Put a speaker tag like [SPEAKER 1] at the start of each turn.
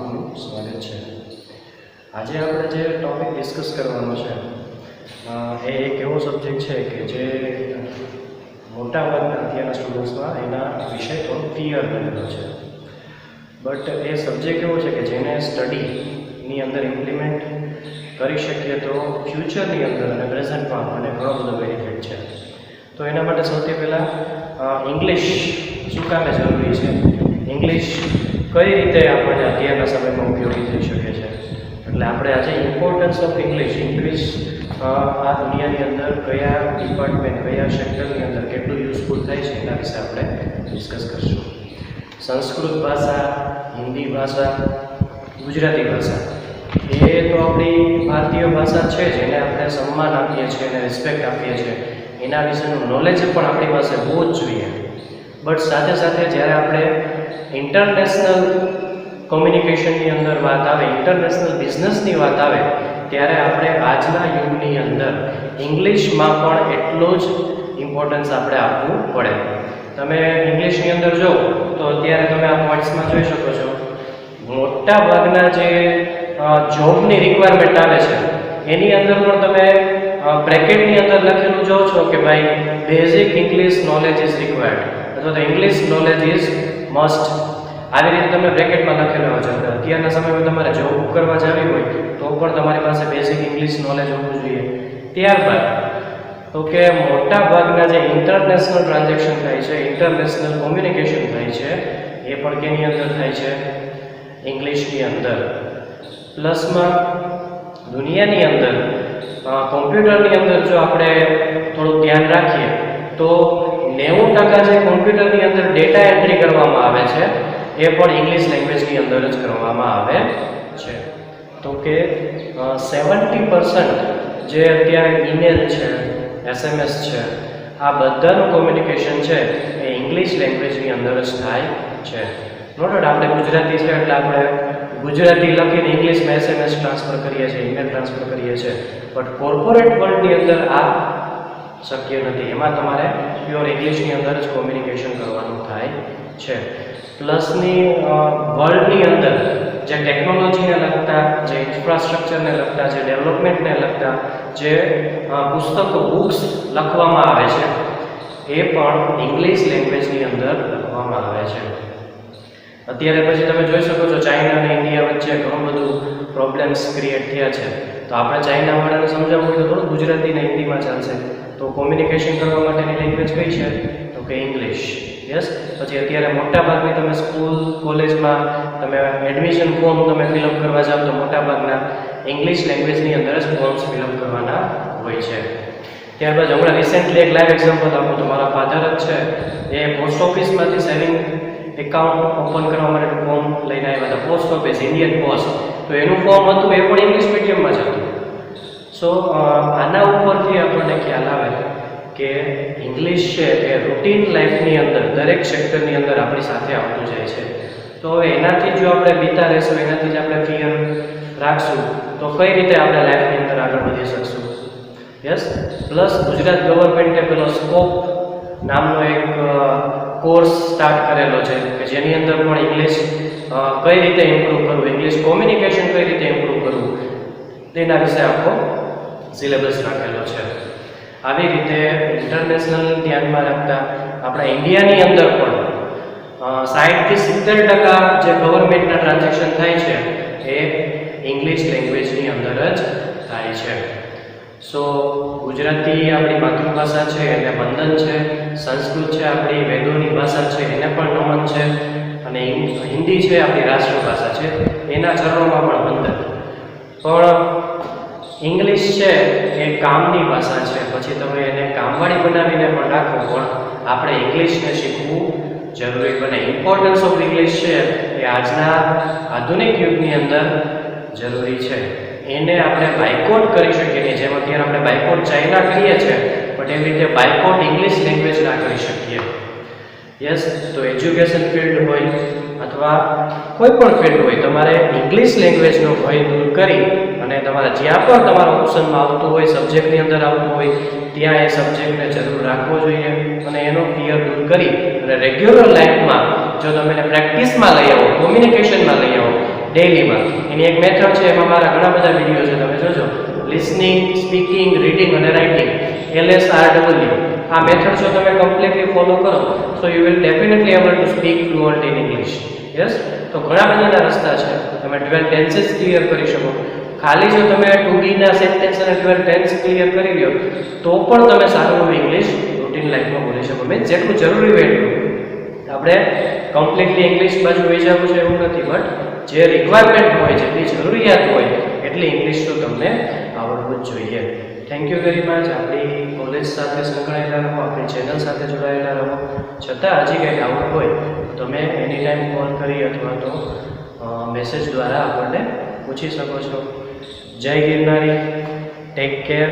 [SPEAKER 1] આપનું સ્વાગત છે। આજે આપણે જે ટોપિક ડિસ્કસ કરવાનો છે એ એક એવો સબ્જેક્ટ છે કે જે મોટાભાગના અત્યારના સ્ટુડન્ટ્સમાં એના વિષય થોડો ક્લિયર રહેલો છે, બટ એ સબ્જેક્ટ એવો છે કે જેને સ્ટડીની અંદર ઇમ્પ્લિમેન્ટ કરી શકીએ તો ફ્યુચરની અંદર અને પ્રેઝન્ટમાં આપણને ઘણો બધો બેનિફિટ છે। તો એના માટે સૌથી પહેલાં ઇંગ્લિશ શું કામે જરૂરી છે, ઇંગ્લિશ કઈ રીતે આપણને અત્યારના સમયમાં ઉપયોગી થઈ શકે છે, એટલે આપણે આજે ઇમ્પોર્ટન્સ ઓફ ઇંગ્લિશ આ દુનિયાની અંદર કયા ડિપાર્ટમેન્ટ કયા સેક્ટરની અંદર કેટલું યુઝફુલ થાય છે એના વિશે આપણે ડિસ્કસ કરશું। સંસ્કૃત ભાષા, હિન્દી ભાષા, ગુજરાતી ભાષા એ તો આપણી ભારતીય ભાષા છે જેને આપણે સન્માન આપીએ છીએ અને રિસ્પેક્ટ આપીએ છીએ, એના વિશેનું નોલેજ પણ આપણી પાસે હોવું જ જોઈએ। બટ સાથે સાથે જ્યારે આપણે ઇન્ટરનેશનલ કોમ્યુનિકેશનની અંદર વાત આવે, ઇન્ટરનેશનલ બિઝનેસની વાત આવે, ત્યારે આપણે આજના યુગની અંદર ઇંગ્લિશમાં પણ એટલો જ ઇમ્પોર્ટન્સ આપણે આપવું પડે। તમે ઇંગ્લિશની અંદર જો તો અત્યારે તમે આ પોઈન્ટ્સમાં જોઈ શકો છો, મોટા ભાગના જે જોબની રિક્વાયરમેન્ટ આવે છે એની અંદર પણ તમે બ્રેકેટની અંદર લખેલું જોવો છો કે ભાઈ basic English knowledge is required અથવા તો ઇંગ્લિશ નોલેજ ઇઝ મસ્ટ, આવી રીતે તમે બ્રેકેટમાં લખેલું હોય છે। અત્યારના સમયમાં તમારે જોબ કરવા જવી હોય તો પણ તમારી પાસે બેઝિક ઇંગ્લિશ નોલેજ હોવું જોઈએ। ત્યારબાદ તો કે મોટા ભાગના જે ઇન્ટરનેશનલ ટ્રાન્ઝેક્શન થાય છે, ઇન્ટરનેશનલ કોમ્યુનિકેશન થાય છે, એ પણ કેની અંદર થાય છે, ઇંગ્લિશની અંદર। પ્લસમાં દુનિયાની અંદર કોમ્પ્યુટરની અંદર જો આપણે થોડુંક ધ્યાન રાખીએ તો 90% જે કોમ્પ્યુટરની અંદર ડેટા એન્ટ્રી કરવામાં આવે છે એ પણ ઇંગ્લિશ લેંગ્વેજની અંદર જ કરવામાં આવે છે। તો કે 70% જે અત્યારે ઈમેલ છે, SMS છે, આ બધાનું કોમ્યુનિકેશન છે એ ઇંગ્લિશ લેંગ્વેજની અંદર જ થાય છે। નો ડાઉટ આપણે ગુજરાતી છે એટલે આપણે ગુજરાતી લખીને ઇંગ્લિશમાં SMS ટ્રાન્સફર કરીએ છીએ, ઈમેલ ટ્રાન્સફર કરીએ છીએ, બટ કોર્પોરેટ વર્લ્ડની અંદર આ શક્ય નથી, એમાં તમારે પ્યોર ઇંગ્લિશની અંદર જ કોમ્યુનિકેશન કરવાનું થાય છે। પ્લસની વર્લ્ડની અંદર જે ટેકનોલોજીને લગતા, જે ઇન્ફ્રાસ્ટ્રક્ચરને લગતા, જે ડેવલપમેન્ટને લગતા જે પુસ્તકો, બુક્સ લખવામાં આવે છે એ પણ ઇંગ્લિશ લેંગ્વેજની અંદર લખવામાં આવે છે। અત્યારે પછી તમે જોઈ શકો છો ચાઇના અને ઇન્ડિયા વચ્ચે ઘણું બધું પ્રોબ્લેમ્સ ક્રિએટ થયા છે, તો આપણે ચાઇનાવાળાને સમજાવવું હોય તો થોડું ગુજરાતી અને હિન્દીમાં ચાલશે, તો કોમ્યુનિકેશન કરવા માટેની લેંગ્વેજ કઈ છે તો કે ઇંગ્લિશ। યસ, પછી અત્યારે મોટાભાગની તમે સ્કૂલ કોલેજમાં તમે એડમિશન ફોર્મ તમે ફિલઅપ કરવા જાઓ તો મોટાભાગના ઇંગ્લિશ લેંગ્વેજની અંદર જ ફોર્મ્સ ફિલઅપ કરવાના હોય છે। ત્યારબાદ હમણાં રિસેન્ટલી એક લાઈવ એક્ઝામ્પલ આપું તો મારા ફાધર જ છે, એ પોસ્ટ ઓફિસમાંથી સેવિંગ એકાઉન્ટ ઓપન કરવા માટેનું ફોર્મ લઈને આવ્યા હતા, પોસ્ટ ઓફિસ, ઇન્ડિયન પોસ્ટ, તો એનું ફોર્મ હતું એ પણ ઇંગ્લિશ મીડિયમમાં જ હતું। સો આના ઉપરથી આપણને ખ્યાલ આવે કે ઇંગ્લિશ છે એ રૂટીન લાઈફની અંદર દરેક સેક્ટરની અંદર આપણી સાથે આવતું જાય છે। તો હવે એનાથી જો આપણે બીતા રહેશું, એનાથી જ આપણે ફિયર રાખશું તો કઈ રીતે આપણે લાઈફની અંદર આગળ વધી શકશું। યસ, પ્લસ ગુજરાત ગવર્મેન્ટે પેલો સ્કોપ નામનો એક કોર્સ સ્ટાર્ટ કરેલો છે કે જેની અંદર પણ ઇંગ્લિશ કઈ રીતે ઇમ્પ્રૂવ કરવું, ઇંગ્લિશ કોમ્યુનિકેશન કઈ રીતે ઇમ્પ્રૂવ કરવું તેના વિશે આખો સિલેબસ રાખેલો છે। આવી રીતે ઇન્ટરનેશનલ ધ્યાનમાં રાખતા આપણા ઇન્ડિયાની અંદર પણ 60 થી 70% જે ગવર્મેન્ટના ટ્રાન્ઝેક્શન થાય છે એ ઇંગ્લિશ લેંગ્વેજની અંદર જ થાય છે। સો ગુજરાતી આપણી માતૃભાષા છે એને વંદન છે, સંસ્કૃત છે આપણી વેદોની ભાષા છે એને પણ નમન છે, અને હિન્દી છે આપણી રાષ્ટ્રભાષા છે એના ચરણોમાં પણ વંદન। પણ ઇંગ્લિશ છે એ કામની ભાષા છે, પછી તમે એને કામવાળી બનાવીને પણ રાખો, પણ આપણે ઇંગ્લિશને શીખવું જરૂરી બને। ઇમ્પોર્ટન્સ ઓફ ઇંગ્લિશ છે એ આજના આધુનિક યુગની અંદર જરૂરી છે, એને આપણે બાયકોટ કરી શકીએ નહીં, જેમ અત્યારે આપણે બાયકોટ ચાઇના કરીએ છીએ, પણ એવી રીતે બાયકોટ ઇંગ્લિશ લેંગ્વેજ ના કરી શકીએ। યસ, તો એજ્યુકેશન ફિલ્ડ હોય અથવા કોઈ પણ ફિલ્ડ હોય, તમારે ઇંગ્લિશ લેંગ્વેજનો ભય દૂર કરી અને તમારે જ્યાં પણ તમારા ઓપ્શનમાં આવતું હોય, સબ્જેક્ટની અંદર આવતું હોય, ત્યાં એ સબ્જેક્ટને જરૂર રાખવો જોઈએ અને એનો ફિયર દૂર કરી અને રેગ્યુલર લાઈફમાં જો તમે એને પ્રેક્ટિસમાં લઈ આવો, કોમ્યુનિકેશનમાં લઈ આવો, ડેઈલીમાં. એની એક મેથડ છે, એમાં મારા ઘણા બધા વિડીયો છે, તમે જોજો. લિસનિંગ, સ્પીકિંગ, રીડિંગ અને રાઇટિંગ, LSRW. આ મેથડ જો તમે કમ્પ્લીટલી ફોલો કરો so you will definitely able to speak fluent in English. Yes, તો ઘણા બધાના રસ્તા છે. તમે 12 ટેન્સીસ ક્લિયર કરી શકો. ખાલી જો તમે 2D ના સેન્ટેન્સ અને 12 ટેન્સ ક્લિયર કરી લ્યો તો પણ તમે સારું એવું ઇંગ્લિશ રૂટીન લાઈફમાં બોલી શકો. મીન્સ જેટલું જરૂરી હોય એટલું. આપણે કમ્પ્લીટલી ઇંગ્લિશ બાજુ વહી જવું છે એવું નથી, બટ જે રિક્વાયરમેન્ટ હોય, જેટલી જરૂરિયાત હોય એટલી ઇંગ્લિશ તો તમને આવડવું જ જોઈએ. Thank you very much. આપણી કોલેજ સાથે સંકળાયેલા રહો, આપણી ચેનલ સાથે જોડાયેલા રહો. છતાં હજી કંઈ ડાઉટ હોય તો તમે એની ટાઈમ કોલ કરી અથવા તો મેસેજ દ્વારા આપણને પૂછી શકો છો. જય ગિરનારી. Take care.